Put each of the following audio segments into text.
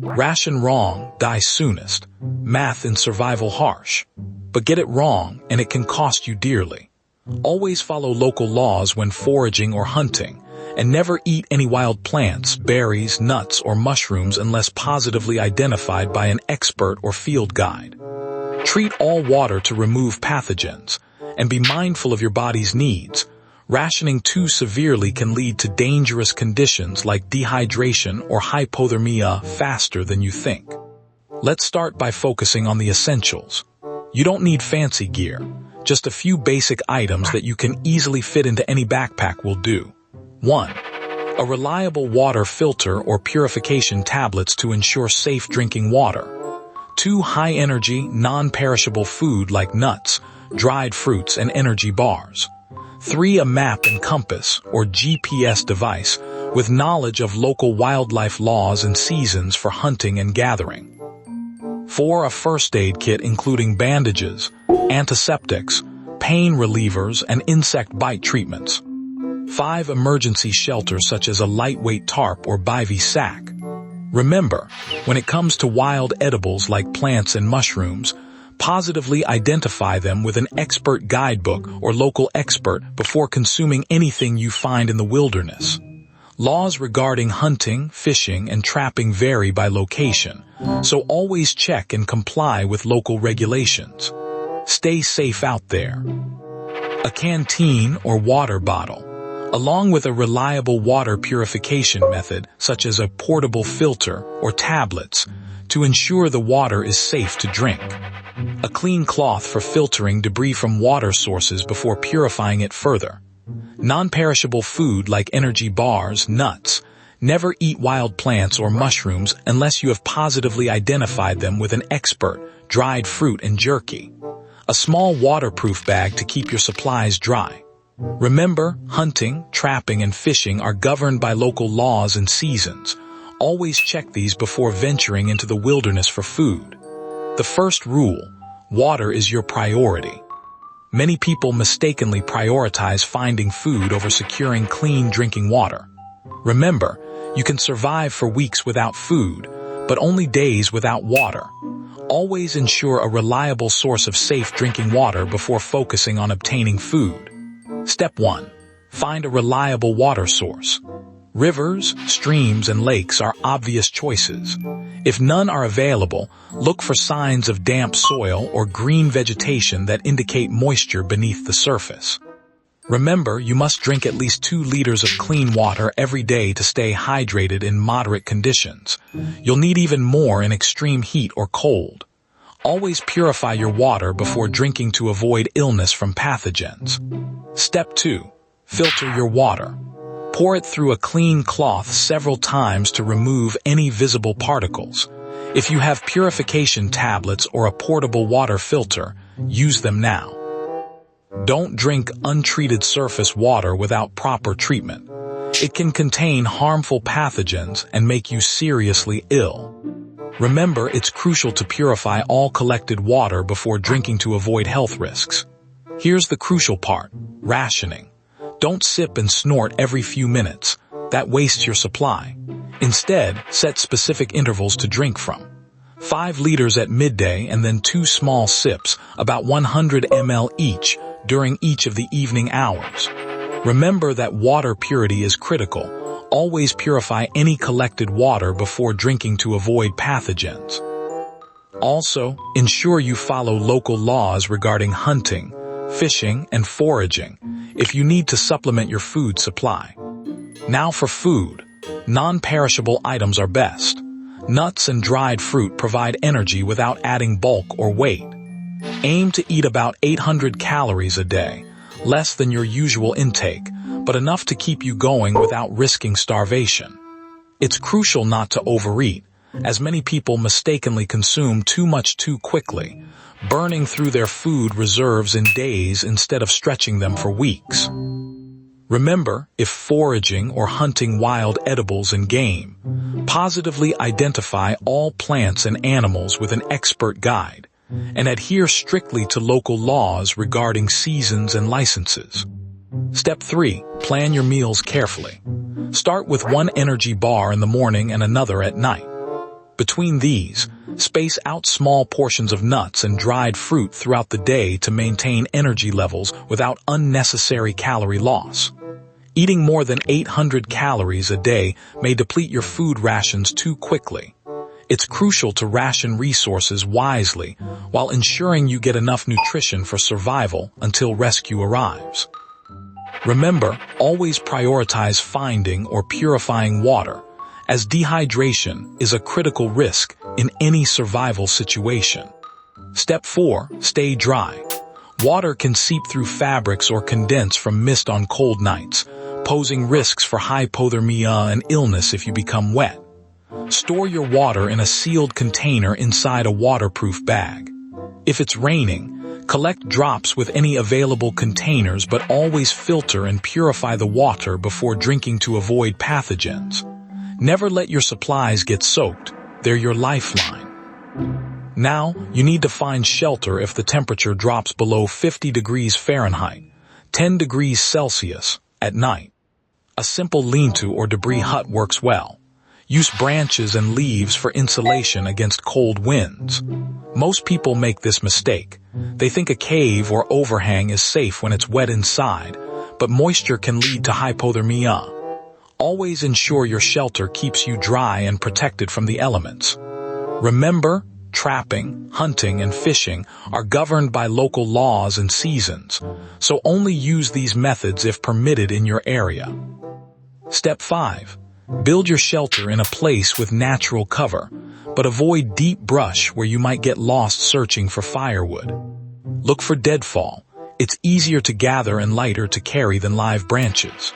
Ration wrong, die soonest. Math in survival harsh. But get it wrong, and it can cost you dearly. Always follow local laws when foraging or hunting, and never eat any wild plants, berries, nuts, or mushrooms unless positively identified by an expert or field guide. Treat all water to remove pathogens, and be mindful of your body's needs. Rationing too severely can lead to dangerous conditions like dehydration or hypothermia faster than you think. Let's start by focusing on the essentials. You don't need fancy gear. Just a few basic items that you can easily fit into any backpack will do. 1. A reliable water filter or purification tablets to ensure safe drinking water. 2. High-energy, non-perishable food like nuts, dried fruits, and energy bars. 3. A map and compass, or GPS device, with knowledge of local wildlife laws and seasons for hunting and gathering. 4. A first aid kit including bandages, antiseptics, pain relievers, and insect bite treatments. 5. Emergency shelter such as a lightweight tarp or bivy sack. Remember, when it comes to wild edibles like plants and mushrooms, positively identify them with an expert guidebook or local expert before consuming anything you find in the wilderness. Laws regarding hunting, fishing, and trapping vary by location, so always check and comply with local regulations. Stay safe out there. A canteen or water bottle, along with a reliable water purification method such as a portable filter or tablets, to ensure the water is safe to drink. A clean cloth for filtering debris from water sources before purifying it further. Non-perishable food like energy bars, nuts. Never eat wild plants or mushrooms unless you have positively identified them with an expert, dried fruit and jerky. A small waterproof bag to keep your supplies dry. Remember, hunting, trapping, and fishing are governed by local laws and seasons. Always check these before venturing into the wilderness for food. The first rule: water is your priority. Many people mistakenly prioritize finding food over securing clean drinking water. Remember, you can survive for weeks without food, but only days without water. Always ensure a reliable source of safe drinking water before focusing on obtaining food. Step 1. Find a reliable water source. Rivers, streams, and lakes are obvious choices. If none are available, look for signs of damp soil or green vegetation that indicate moisture beneath the surface. Remember, you must drink at least 2 liters of clean water every day to stay hydrated in moderate conditions. You'll need even more in extreme heat or cold. Always purify your water before drinking to avoid illness from pathogens. Step 2. Filter your water. Pour it through a clean cloth several times to remove any visible particles. If you have purification tablets or a portable water filter, use them now. Don't drink untreated surface water without proper treatment. It can contain harmful pathogens and make you seriously ill. Remember, it's crucial to purify all collected water before drinking to avoid health risks. Here's the crucial part: rationing. Don't sip and snort every few minutes. That wastes your supply. Instead, set specific intervals to drink from. 5 liters at midday and then 2 small sips, about 100 ml each, during each of the evening hours. Remember that water purity is critical. Always purify any collected water before drinking to avoid pathogens. Also, ensure you follow local laws regarding hunting, fishing, and foraging if you need to supplement your food supply. Now for food. Non-perishable items are best. Nuts and dried fruit provide energy without adding bulk or weight. Aim to eat about 800 calories a day, less than your usual intake, but enough to keep you going without risking starvation. It's crucial not to overeat, as many people mistakenly consume too much too quickly, burning through their food reserves in days instead of stretching them for weeks. Remember, if foraging or hunting wild edibles and game, positively identify all plants and animals with an expert guide, and adhere strictly to local laws regarding seasons and licenses. Step 3. Plan your meals carefully. Start with 1 energy bar in the morning and another at night. Between these, space out small portions of nuts and dried fruit throughout the day to maintain energy levels without unnecessary calorie loss. Eating more than 800 calories a day may deplete your food rations too quickly. It's crucial to ration resources wisely while ensuring you get enough nutrition for survival until rescue arrives. Remember, always prioritize finding or purifying water, as dehydration is a critical risk in any survival situation. Step 4. Stay dry. Water can seep through fabrics or condense from mist on cold nights, posing risks for hypothermia and illness if you become wet. Store your water in a sealed container inside a waterproof bag. If it's raining, collect drops with any available containers, but always filter and purify the water before drinking to avoid pathogens. Never let your supplies get soaked. They're your lifeline. Now, you need to find shelter if the temperature drops below 50 degrees Fahrenheit, 10 degrees Celsius, at night. A simple lean-to or debris hut works well. Use branches and leaves for insulation against cold winds. Most people make this mistake. They think a cave or overhang is safe when it's wet inside, but moisture can lead to hypothermia. Always ensure your shelter keeps you dry and protected from the elements. Remember, trapping, hunting, and fishing are governed by local laws and seasons, so only use these methods if permitted in your area. Step 5. Build your shelter in a place with natural cover, but avoid deep brush where you might get lost searching for firewood. Look for deadfall. It's easier to gather and lighter to carry than live branches.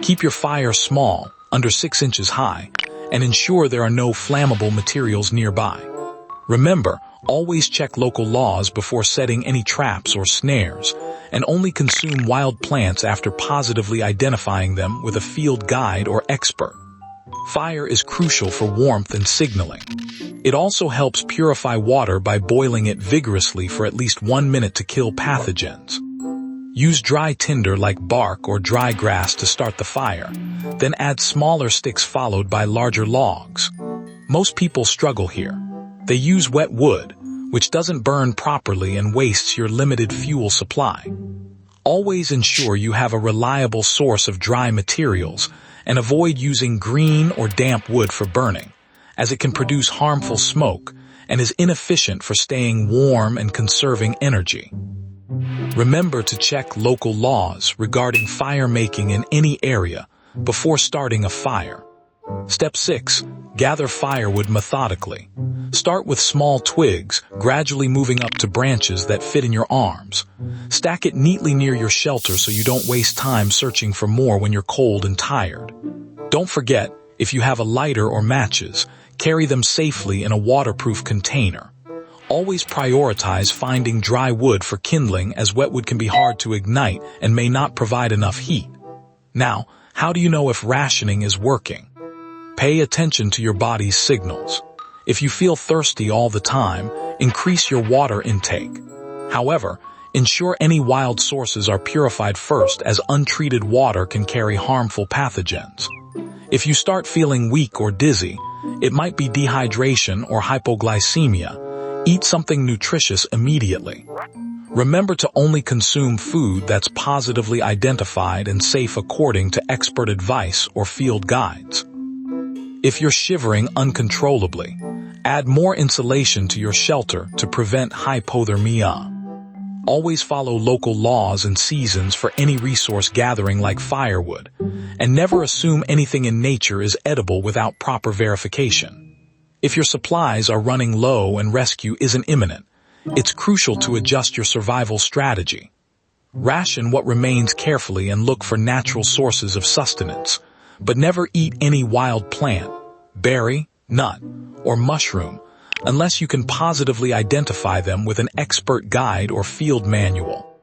Keep your fire small, under 6 inches high, and ensure there are no flammable materials nearby. Remember, always check local laws before setting any traps or snares, and only consume wild plants after positively identifying them with a field guide or expert. Fire is crucial for warmth and signaling. It also helps purify water by boiling it vigorously for at least 1 minute to kill pathogens. Use dry tinder like bark or dry grass to start the fire, then add smaller sticks followed by larger logs. Most people struggle here. They use wet wood, which doesn't burn properly and wastes your limited fuel supply. Always ensure you have a reliable source of dry materials and avoid using green or damp wood for burning, as it can produce harmful smoke and is inefficient for staying warm and conserving energy. Remember to check local laws regarding fire making in any area before starting a fire. Step 6. Gather firewood methodically. Start with small twigs, gradually moving up to branches that fit in your arms. Stack it neatly near your shelter so you don't waste time searching for more when you're cold and tired. Don't forget, if you have a lighter or matches, carry them safely in a waterproof container. Always prioritize finding dry wood for kindling, as wet wood can be hard to ignite and may not provide enough heat. Now, how do you know if rationing is working? Pay attention to your body's signals. If you feel thirsty all the time, increase your water intake. However, ensure any wild sources are purified first, as untreated water can carry harmful pathogens. If you start feeling weak or dizzy, it might be dehydration or hypoglycemia. Eat something nutritious immediately. Remember to only consume food that's positively identified and safe according to expert advice or field guides. If you're shivering uncontrollably, add more insulation to your shelter to prevent hypothermia. Always follow local laws and seasons for any resource gathering like firewood, and never assume anything in nature is edible without proper verification. If your supplies are running low and rescue isn't imminent, it's crucial to adjust your survival strategy. Ration what remains carefully and look for natural sources of sustenance, but never eat any wild plant, berry, nut, or mushroom unless you can positively identify them with an expert guide or field manual.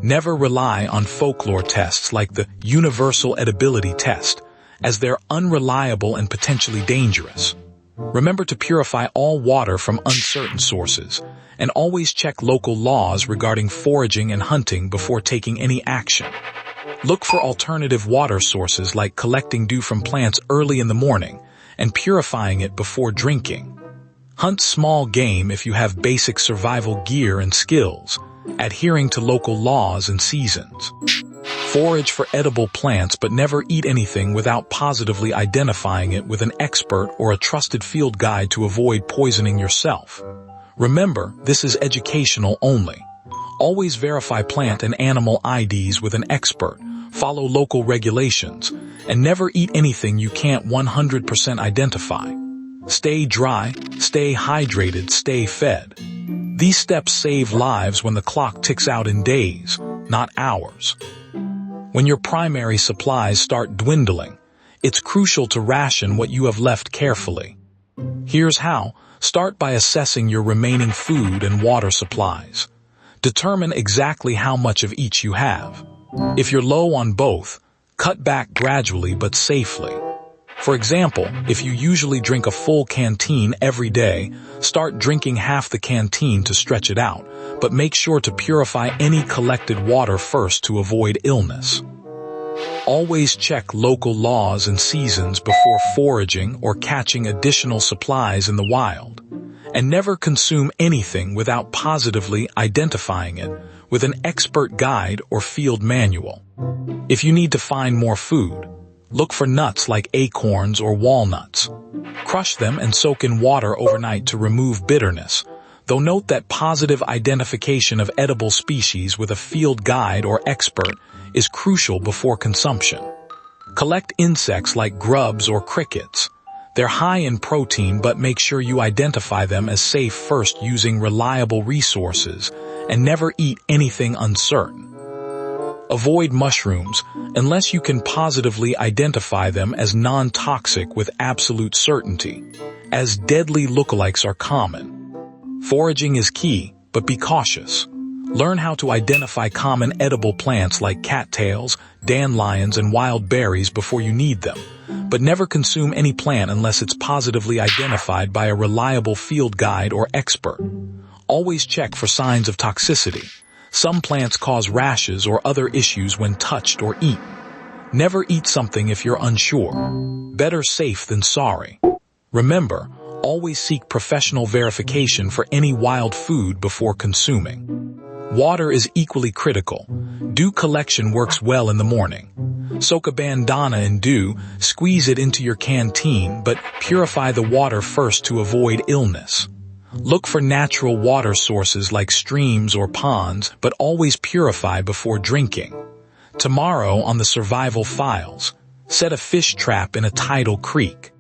Never rely on folklore tests like the universal edibility test, as they're unreliable and potentially dangerous. Remember to purify all water from uncertain sources, and always check local laws regarding foraging and hunting before taking any action. Look for alternative water sources like collecting dew from plants early in the morning and purifying it before drinking. Hunt small game if you have basic survival gear and skills, adhering to local laws and seasons. Forage for edible plants but never eat anything without positively identifying it with an expert or a trusted field guide to avoid poisoning yourself. Remember, this is educational only. Always verify plant and animal IDs with an expert, follow local regulations, and never eat anything you can't 100% identify. Stay dry, stay hydrated, stay fed. These steps save lives when the clock ticks out in days, not hours. When your primary supplies start dwindling, it's crucial to ration what you have left carefully. Here's how. Start by assessing your remaining food and water supplies. Determine exactly how much of each you have. If you're low on both, cut back gradually but safely. For example, if you usually drink a full canteen every day, start drinking half the canteen to stretch it out, but make sure to purify any collected water first to avoid illness. Always check local laws and seasons before foraging or catching additional supplies in the wild. And never consume anything without positively identifying it with an expert guide or field manual. If you need to find more food, look for nuts like acorns or walnuts. Crush them and soak in water overnight to remove bitterness, though note that positive identification of edible species with a field guide or expert is crucial before consumption. Collect insects like grubs or crickets. They're high in protein, but make sure you identify them as safe first using reliable resources, and never eat anything uncertain. Avoid mushrooms unless you can positively identify them as non-toxic with absolute certainty, as deadly lookalikes are common. Foraging is key, but be cautious. Learn how to identify common edible plants like cattails, dandelions, and wild berries before you need them, but never consume any plant unless it's positively identified by a reliable field guide or expert. Always check for signs of toxicity. Some plants cause rashes or other issues when touched or eaten. Never eat something if you're unsure. Better safe than sorry. Remember, always seek professional verification for any wild food before consuming. Water is equally critical. Dew collection works well in the morning. Soak a bandana in dew, squeeze it into your canteen, but purify the water first to avoid illness. Look for natural water sources like streams or ponds, but always purify before drinking. Tomorrow on the Survival Files, set a fish trap in a tidal creek.